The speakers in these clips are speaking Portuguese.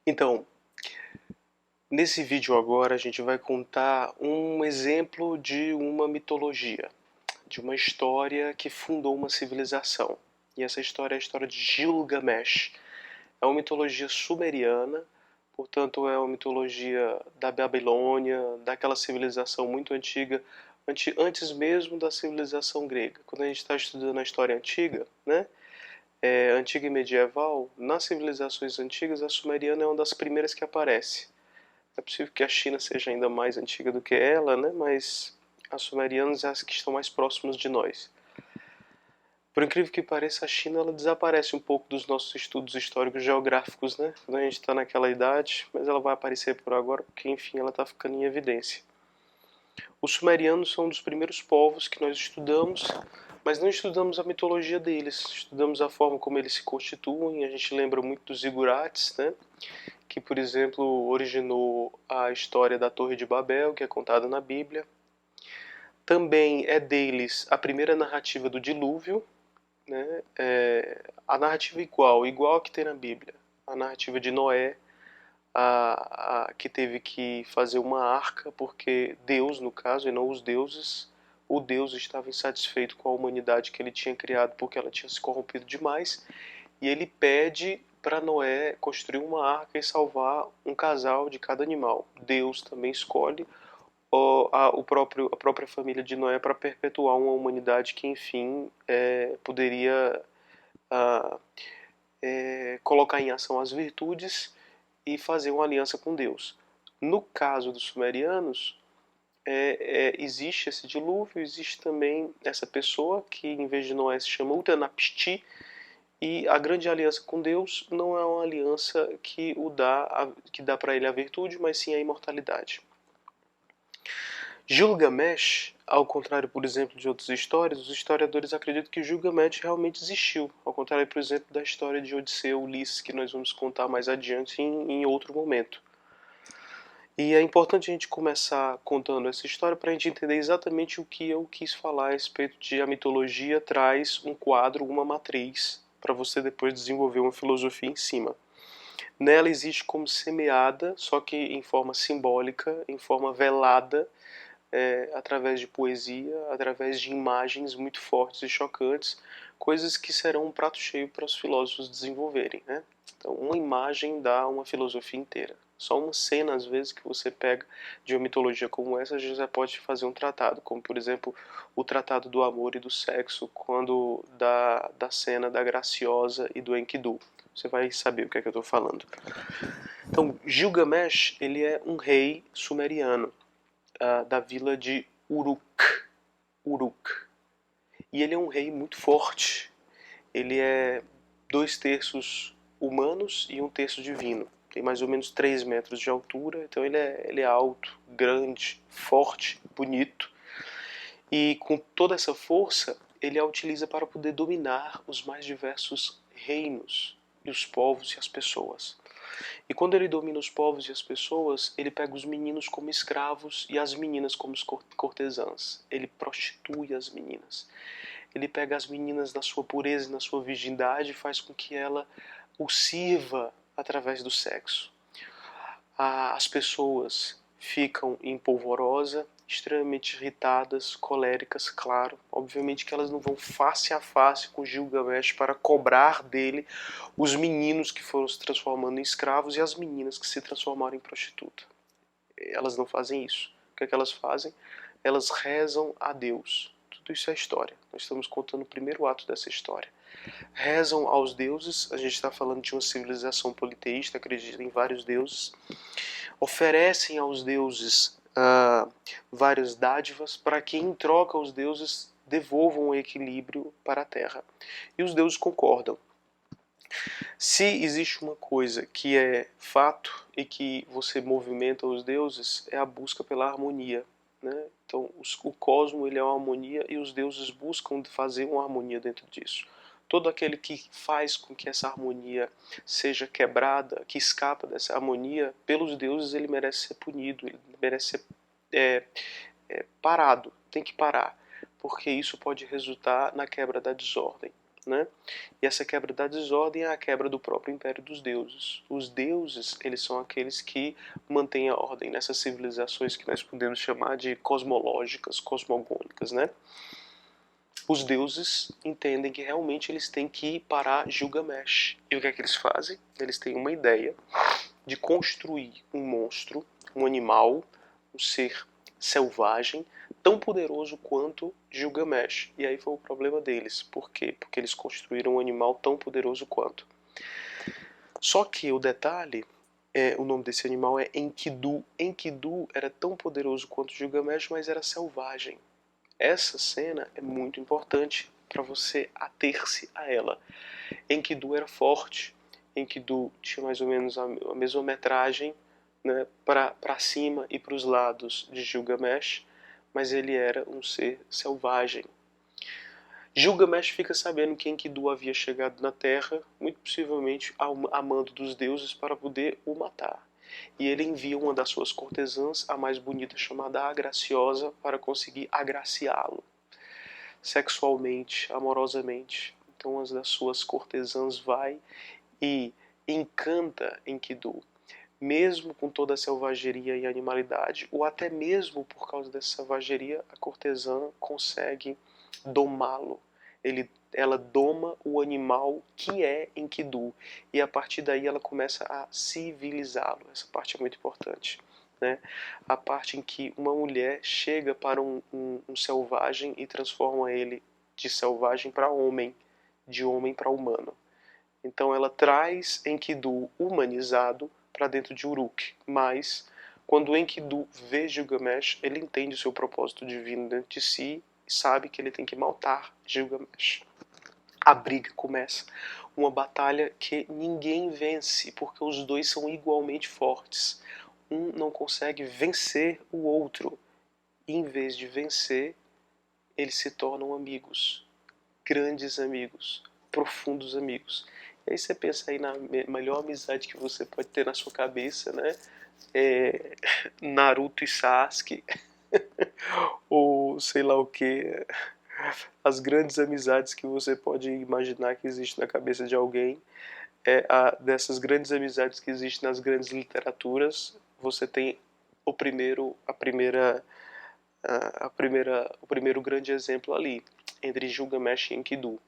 Então, nesse vídeo agora a gente vai contar um exemplo de uma mitologia, de uma história que fundou uma civilização. E essa história é a história de Gilgamesh. É uma mitologia sumeriana, portanto é uma mitologia da Babilônia, daquela civilização muito antiga, antes mesmo da civilização grega. Quando a gente está estudando a história antiga, né? Antiga e medieval, nas civilizações antigas, a sumeriana é uma das primeiras que aparece. É possível que a China seja ainda mais antiga do que ela, né? Mas as sumerianas são as que estão mais próximas de nós. Por incrível que pareça, a China ela desaparece um pouco dos nossos estudos históricos geográficos, né? Quando a gente está naquela idade, mas ela vai aparecer por agora porque, enfim, ela está ficando em evidência. Os sumerianos são um dos primeiros povos que nós estudamos, mas não estudamos a mitologia deles, estudamos a forma como eles se constituem. A gente lembra muito dos zigurates, né? Que, por exemplo, originou a história da Torre de Babel, que é contada na Bíblia. Também é deles a primeira narrativa do dilúvio, né? A narrativa igual a que tem na Bíblia. A narrativa de Noé, que teve que fazer uma arca, porque Deus, no caso, e não os deuses, o Deus estava insatisfeito com a humanidade que ele tinha criado porque ela tinha se corrompido demais, e ele pede para Noé construir uma arca e salvar um casal de cada animal. Deus também escolhe a própria família de Noé para perpetuar uma humanidade que, enfim, poderia ah, colocar em ação as virtudes e fazer uma aliança com Deus. No caso dos sumerianos, existe esse dilúvio, existe também essa pessoa que, em vez de Noé, se chama Utanapishti, e a grande aliança com Deus não é uma aliança que dá para ele a virtude, mas sim a imortalidade. Gilgamesh, ao contrário, por exemplo, de outras histórias, os historiadores acreditam que Gilgamesh realmente existiu, ao contrário, por exemplo, da história de Odisseu e Ulisses, que nós vamos contar mais adiante em outro momento. E é importante a gente começar contando essa história para a gente entender exatamente o que eu quis falar a respeito de a mitologia traz um quadro, uma matriz, para você depois desenvolver uma filosofia em cima. Nela existe como semeada, só que em forma simbólica, em forma velada, através de poesia, através de imagens muito fortes e chocantes, coisas que serão um prato cheio para os filósofos desenvolverem, né? Então, uma imagem dá uma filosofia inteira. Só uma cena, às vezes, que você pega de uma mitologia como essa, já pode fazer um tratado, como, por exemplo, o Tratado do Amor e do Sexo, quando da cena da Graciosa e do Enkidu. Você vai saber o que é que eu estou falando. Então, Gilgamesh, ele é um rei sumeriano, da vila de Uruk. E ele é um rei muito forte. Ele é 2/3 humanos e 1/3 divino. Tem mais ou menos 3 metros de altura, então ele é alto, grande, forte, bonito. E com toda essa força, ele a utiliza para poder dominar os mais diversos reinos, e os povos e as pessoas. E quando ele domina os povos e as pessoas, ele pega os meninos como escravos e as meninas como cortesãs. Ele prostitui as meninas. Ele pega as meninas na sua pureza e na sua virgindade e faz com que ela o sirva através do sexo. As pessoas ficam em polvorosa, extremamente irritadas, coléricas, claro. Obviamente que elas não vão face a face com Gilgamesh para cobrar dele os meninos que foram se transformando em escravos e as meninas que se transformaram em prostituta. Elas não fazem isso. O que é que elas fazem? Elas rezam a Deus. Tudo isso é história. Nós estamos contando o primeiro ato dessa história. Rezam aos deuses. A gente está falando de uma civilização politeísta, acredita em vários deuses. Oferecem aos deuses várias dádivas para que, em troca, os deuses devolvam o equilíbrio para a Terra. E os deuses concordam. Se existe uma coisa que é fato e que você movimenta os deuses, é a busca pela harmonia, né? Então, o cosmo ele é uma harmonia e os deuses buscam fazer uma harmonia dentro disso. Todo aquele que faz com que essa harmonia seja quebrada, que escapa dessa harmonia, pelos deuses ele merece ser punido, ele merece ser parado, tem que parar, porque isso pode resultar na quebra da desordem. né? E essa quebra da desordem é a quebra do próprio império dos deuses. Os deuses, eles são aqueles que mantêm a ordem nessas civilizações que nós podemos chamar de cosmológicas, cosmogônicas, né? Os deuses entendem que realmente eles têm que ir para Gilgamesh. E o que é que eles fazem? Eles têm uma ideia de construir um monstro, um animal, um ser selvagem, tão poderoso quanto Gilgamesh. E aí foi o problema deles. Por quê? Porque eles construíram um animal tão poderoso quanto. Só que o detalhe, o nome desse animal é Enkidu. Enkidu era tão poderoso quanto Gilgamesh, mas era selvagem. Essa cena é muito importante para você ater-se a ela. Enkidu era forte. Enkidu tinha mais ou menos a mesma metragem, né, para cima e para os lados de Gilgamesh, mas ele era um ser selvagem. Gilgamesh fica sabendo que Enkidu havia chegado na Terra, muito possivelmente a mando dos deuses, para poder o matar. E ele envia uma das suas cortesãs, a mais bonita, chamada Agraciosa, para conseguir agraciá-lo sexualmente, amorosamente. Então, uma das suas cortesãs vai e encanta Enkidu, mesmo com toda a selvageria e animalidade, ou até mesmo por causa dessa selvageria, a cortesã consegue domá-lo. Ela doma o animal que é Enkidu, e a partir daí ela começa a civilizá-lo. Essa parte é muito importante, né? A parte em que uma mulher chega para um selvagem e transforma ele de selvagem para homem, de homem para humano. Então ela traz Enkidu humanizado para dentro de Uruk, mas quando Enkidu vê Gilgamesh, ele entende o seu propósito divino dentro de si e sabe que ele tem que matar Gilgamesh. A briga começa, uma batalha que ninguém vence, porque os dois são igualmente fortes. Um não consegue vencer o outro, e em vez de vencer, eles se tornam amigos, grandes amigos, profundos amigos. E aí você pensa aí na melhor amizade que você pode ter na sua cabeça, né? Naruto e Sasuke, ou sei lá o que, as grandes amizades que você pode imaginar que existe na cabeça de alguém. Dessas grandes amizades que existem nas grandes literaturas, você tem o primeiro grande exemplo ali, entre Gilgamesh e Enkidu.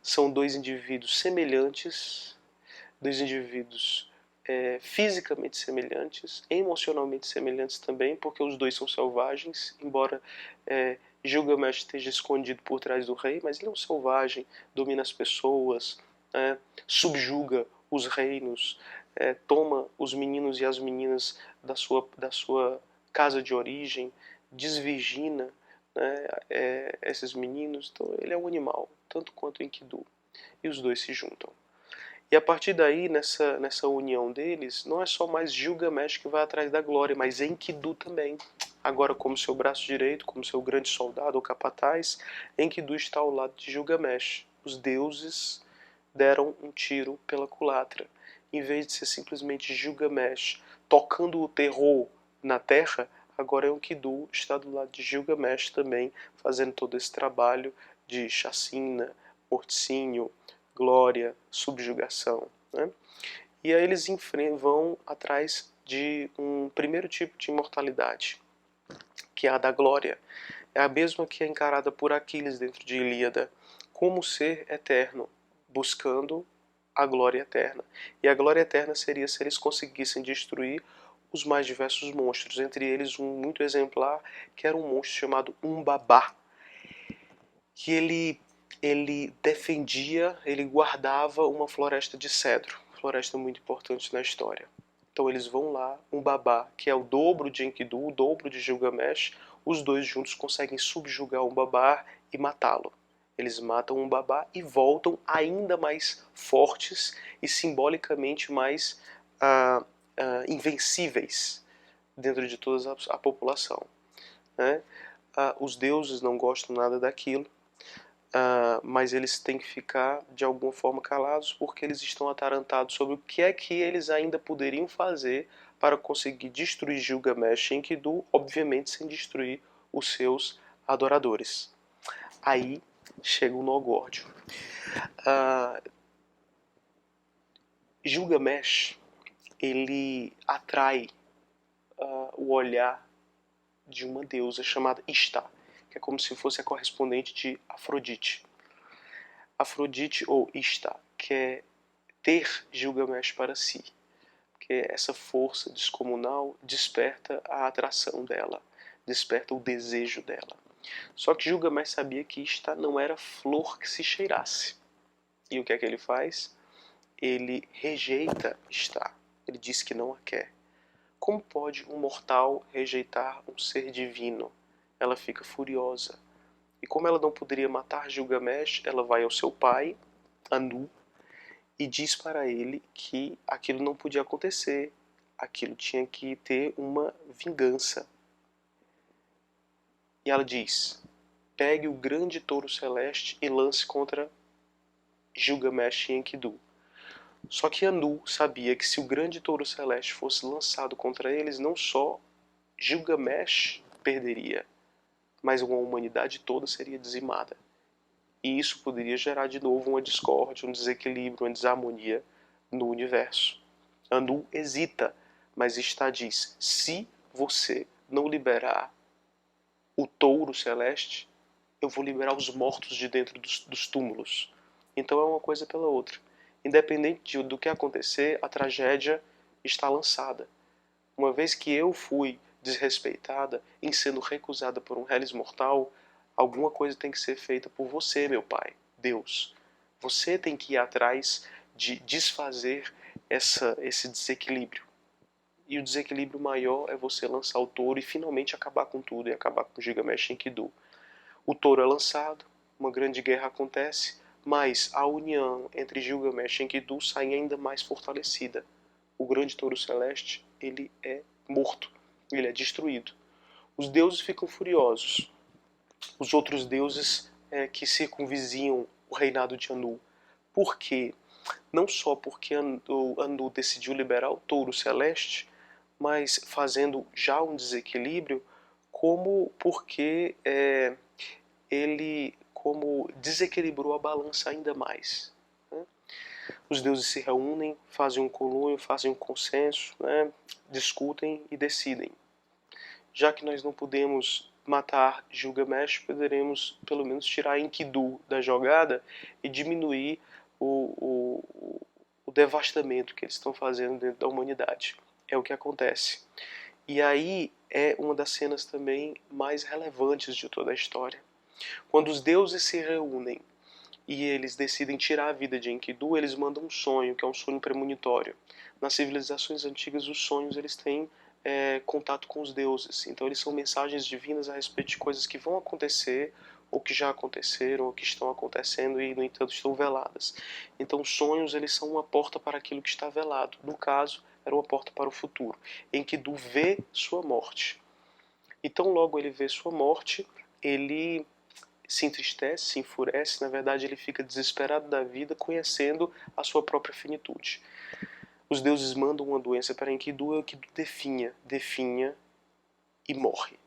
São dois indivíduos semelhantes, dois indivíduos fisicamente semelhantes, emocionalmente semelhantes também, porque os dois são selvagens, embora Gilgamesh esteja escondido por trás do rei, mas ele é um selvagem, domina as pessoas, subjuga os reinos, toma os meninos e as meninas da sua casa de origem, desvirgina, né, esses meninos. Então ele é um animal, tanto quanto Enkidu. E os dois se juntam. E a partir daí, nessa união deles, não é só mais Gilgamesh que vai atrás da glória, mas Enkidu também. Agora, como seu braço direito, como seu grande soldado ou capataz, Enkidu está ao lado de Gilgamesh. Os deuses deram um tiro pela culatra. Em vez de ser simplesmente Gilgamesh tocando o terror na terra, agora Enkidu está do lado de Gilgamesh também, fazendo todo esse trabalho de chacina, morticínio, glória, subjugação, né? E aí eles vão atrás de um primeiro tipo de imortalidade, que é a da glória. É a mesma que é encarada por Aquiles dentro de Ilíada, como ser eterno, buscando a glória eterna. E a glória eterna seria se eles conseguissem destruir os mais diversos monstros, entre eles um muito exemplar, que era um monstro chamado Umbabá, que ele defendia, ele guardava uma floresta de cedro, floresta muito importante na história. Então eles vão lá, Umbabá, que é o dobro de Enkidu, o dobro de Gilgamesh, os dois juntos conseguem subjugar Umbabá e matá-lo. Eles matam Umbabá e voltam ainda mais fortes e simbolicamente mais invencíveis dentro de toda a população, né? Os deuses não gostam nada daquilo, mas eles têm que ficar de alguma forma calados porque eles estão atarantados sobre o que é que eles ainda poderiam fazer para conseguir destruir Gilgamesh e Enkidu, obviamente sem destruir os seus adoradores. Aí chega o nó górdio. Gilgamesh, ele atrai o olhar de uma deusa chamada Ishtar, que é como se fosse a correspondente de Afrodite. Afrodite ou Ishtar quer ter Gilgamesh para si, porque essa força descomunal desperta a atração dela, desperta o desejo dela. Só que Gilgamesh sabia que Ishtar não era flor que se cheirasse. E o que é que ele faz? Ele rejeita Ishtar. Ele diz que não a quer. Como pode um mortal rejeitar um ser divino? Ela fica furiosa. E como ela não poderia matar Gilgamesh, ela vai ao seu pai, Anu, e diz para ele que aquilo não podia acontecer. Aquilo tinha que ter uma vingança. E ela diz: pegue o grande touro celeste e lance contra Gilgamesh e Enkidu. Só que Anu sabia que se o grande touro celeste fosse lançado contra eles, não só Gilgamesh perderia, mas uma humanidade toda seria dizimada. E isso poderia gerar de novo uma discórdia, um desequilíbrio, uma desarmonia no universo. Anu hesita, mas Ishtar diz: se você não liberar o touro celeste, eu vou liberar os mortos de dentro dos túmulos. Então é uma coisa pela outra. Independente do que acontecer, a tragédia está lançada. Uma vez que eu fui desrespeitada em sendo recusada por um Hellis mortal, alguma coisa tem que ser feita por você, meu Pai, Deus. Você tem que ir atrás de desfazer esse desequilíbrio. E o desequilíbrio maior é você lançar o touro e finalmente acabar com tudo, e acabar com Gilgamesh e Enkidu. O touro é lançado, uma grande guerra acontece, mas a união entre Gilgamesh e Enkidu sai ainda mais fortalecida. O grande touro celeste, ele é morto, ele é destruído. Os deuses ficam furiosos. Os outros deuses que circunvizinham o reinado de Anu. Por quê? Não só porque Anu decidiu liberar o touro celeste, mas fazendo já um desequilíbrio, como porque ele como desequilibrou a balança ainda mais. Né? Os deuses se reúnem, fazem um conluio, fazem um consenso, né? Discutem e decidem. Já que nós não podemos matar Gilgamesh, poderemos pelo menos tirar Enkidu da jogada e diminuir o devastamento que eles estão fazendo dentro da humanidade. É o que acontece. E aí é uma das cenas também mais relevantes de toda a história. Quando os deuses se reúnem e eles decidem tirar a vida de Enkidu, eles mandam um sonho, que é um sonho premonitório. Nas civilizações antigas, os sonhos eles têm contato com os deuses. Então eles são mensagens divinas a respeito de coisas que vão acontecer, ou que já aconteceram, ou que estão acontecendo e, no entanto, estão veladas. Então sonhos eles são uma porta para aquilo que está velado. No caso, era uma porta para o futuro. Enkidu vê sua morte. Então logo ele vê sua morte, ele se entristece, se enfurece, na verdade ele fica desesperado da vida, conhecendo a sua própria finitude. Os deuses mandam uma doença para Enkidu e Enkidu definha e morre.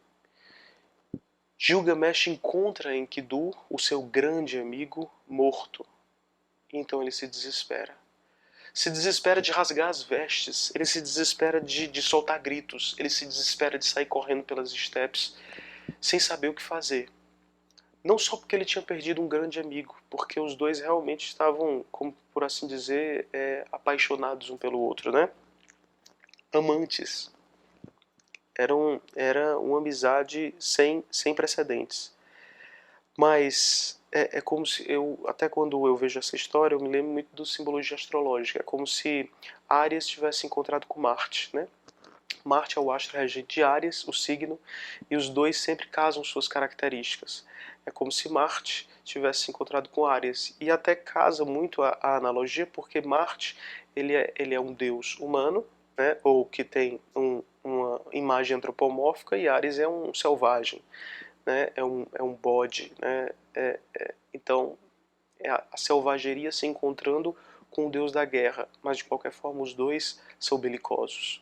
Gilgamesh encontra Enkidu, o seu grande amigo, morto. Então ele se desespera. Se desespera de rasgar as vestes, ele se desespera de soltar gritos, ele se desespera de sair correndo pelas estepes, sem saber o que fazer. Não só porque ele tinha perdido um grande amigo, porque os dois realmente estavam, como por assim dizer, apaixonados um pelo outro, né? Amantes. Era uma amizade sem precedentes. Mas é como se até quando eu vejo essa história, eu me lembro muito do simbologia astrológica. É como se Áries tivesse encontrado com Marte, né? Marte é o astro regente de Áries, o signo, e os dois sempre casam suas características. É como se Marte tivesse se encontrado com Áries. E até casa muito a analogia, porque Marte ele é um deus humano, né, ou que tem uma imagem antropomórfica, e Áries é um selvagem, né, é um bode. Né, então, é a selvageria se encontrando com o deus da guerra, mas de qualquer forma os dois são belicosos.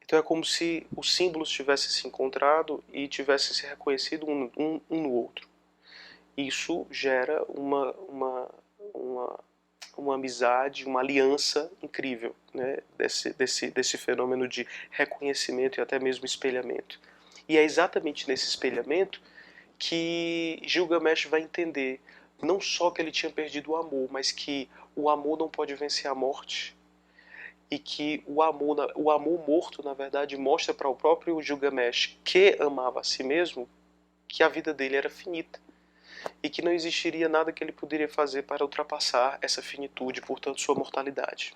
Então é como se os símbolos tivessem se encontrado e tivessem se reconhecido um no outro. Isso gera uma amizade, uma aliança incrível, né, desse fenômeno de reconhecimento e até mesmo espelhamento. E é exatamente nesse espelhamento que Gilgamesh vai entender não só que ele tinha perdido o amor, mas que o amor não pode vencer a morte, e que o amor morto, na verdade, mostra para o próprio Gilgamesh, que amava a si mesmo, que a vida dele era finita e que não existiria nada que ele poderia fazer para ultrapassar essa finitude, portanto sua mortalidade.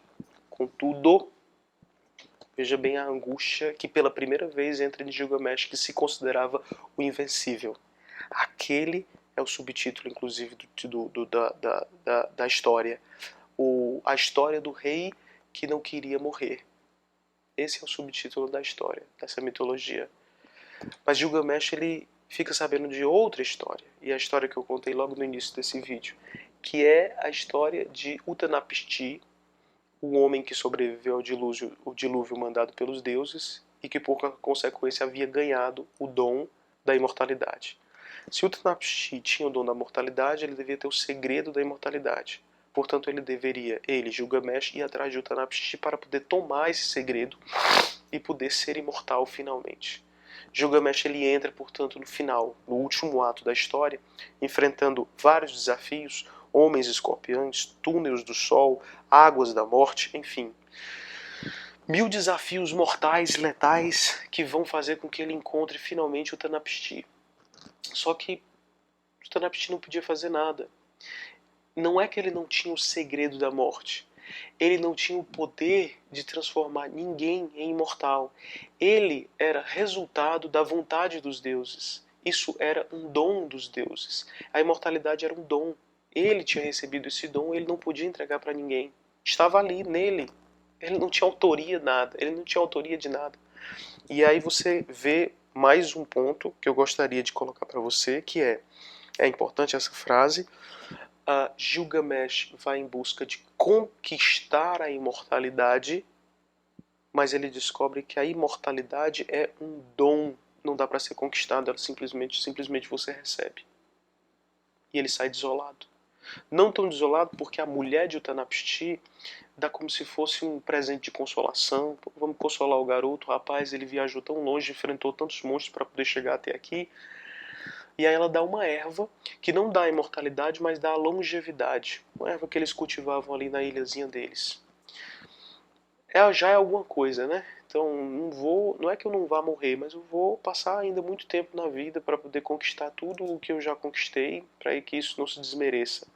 Contudo, veja bem a angústia que pela primeira vez entra em Gilgamesh, que se considerava o invencível. Aquele é o subtítulo, inclusive, da história. A história do rei que não queria morrer. Esse é o subtítulo da história, dessa mitologia. Mas Gilgamesh, ele fica sabendo de outra história, e a história que eu contei logo no início desse vídeo, que é a história de Utnapishti, o homem que sobreviveu ao dilúvio mandado pelos deuses e que por consequência havia ganhado o dom da imortalidade. Se Utnapishti tinha o dom da mortalidade, ele devia ter o segredo da imortalidade. Portanto, Gilgamesh, ir atrás de Utnapishti para poder tomar esse segredo e poder ser imortal finalmente. Gilgamesh ele entra, portanto, no final, no último ato da história, enfrentando vários desafios, homens escorpiões, túneis do sol, águas da morte, enfim. 1000 desafios mortais, letais, que vão fazer com que ele encontre finalmente o Utnapishti. Só que o Utnapishti não podia fazer nada. Não é que ele não tinha o segredo da morte. Ele não tinha o poder de transformar ninguém em imortal. Ele era resultado da vontade dos deuses. Isso era um dom dos deuses. A imortalidade era um dom. Ele tinha recebido esse dom, ele não podia entregar para ninguém. Estava ali, nele. Ele não tinha autoria nada. Ele não tinha autoria de nada. E aí você vê mais um ponto que eu gostaria de colocar para você, que é importante essa frase. Gilgamesh vai em busca de conquistar a imortalidade, mas ele descobre que a imortalidade é um dom, não dá para ser conquistado, ela simplesmente você recebe. E ele sai desolado. Não tão desolado porque a mulher de Utnapishti dá como se fosse um presente de consolação. Vamos consolar o garoto, rapaz, ele viajou tão longe, enfrentou tantos monstros para poder chegar até aqui. E aí ela dá uma erva que não dá a imortalidade, mas dá a longevidade. Uma erva que eles cultivavam ali na ilhazinha deles. Já é alguma coisa, né? Então não é que eu não vá morrer, mas eu vou passar ainda muito tempo na vida para poder conquistar tudo o que eu já conquistei, para que isso não se desmereça.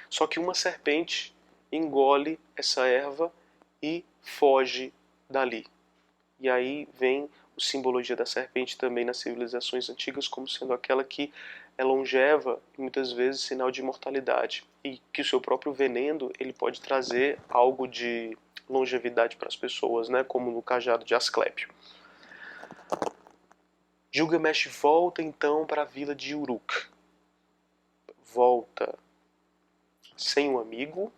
Só que uma serpente engole essa erva e foge dali. E aí vem a simbologia da serpente também nas civilizações antigas como sendo aquela que é longeva e muitas vezes sinal de imortalidade. E que o seu próprio veneno ele pode trazer algo de longevidade para as pessoas, né? Como no cajado de Asclépio. Gilgamesh volta então para a vila de Uruk. Volta sem um amigo,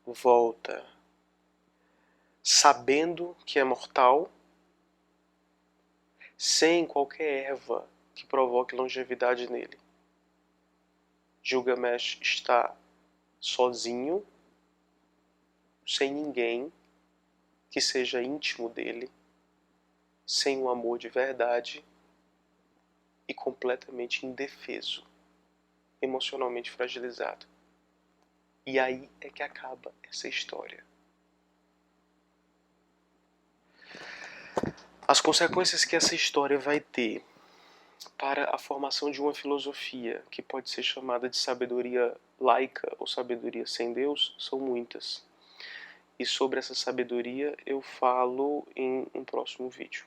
volta sabendo que é mortal, sem qualquer erva que provoque longevidade nele. Gilgamesh está sozinho, sem ninguém que seja íntimo dele, sem um amor de verdade e completamente indefeso, emocionalmente fragilizado. E aí é que acaba essa história. As consequências que essa história vai ter para a formação de uma filosofia que pode ser chamada de sabedoria laica ou sabedoria sem Deus são muitas. E sobre essa sabedoria eu falo em um próximo vídeo.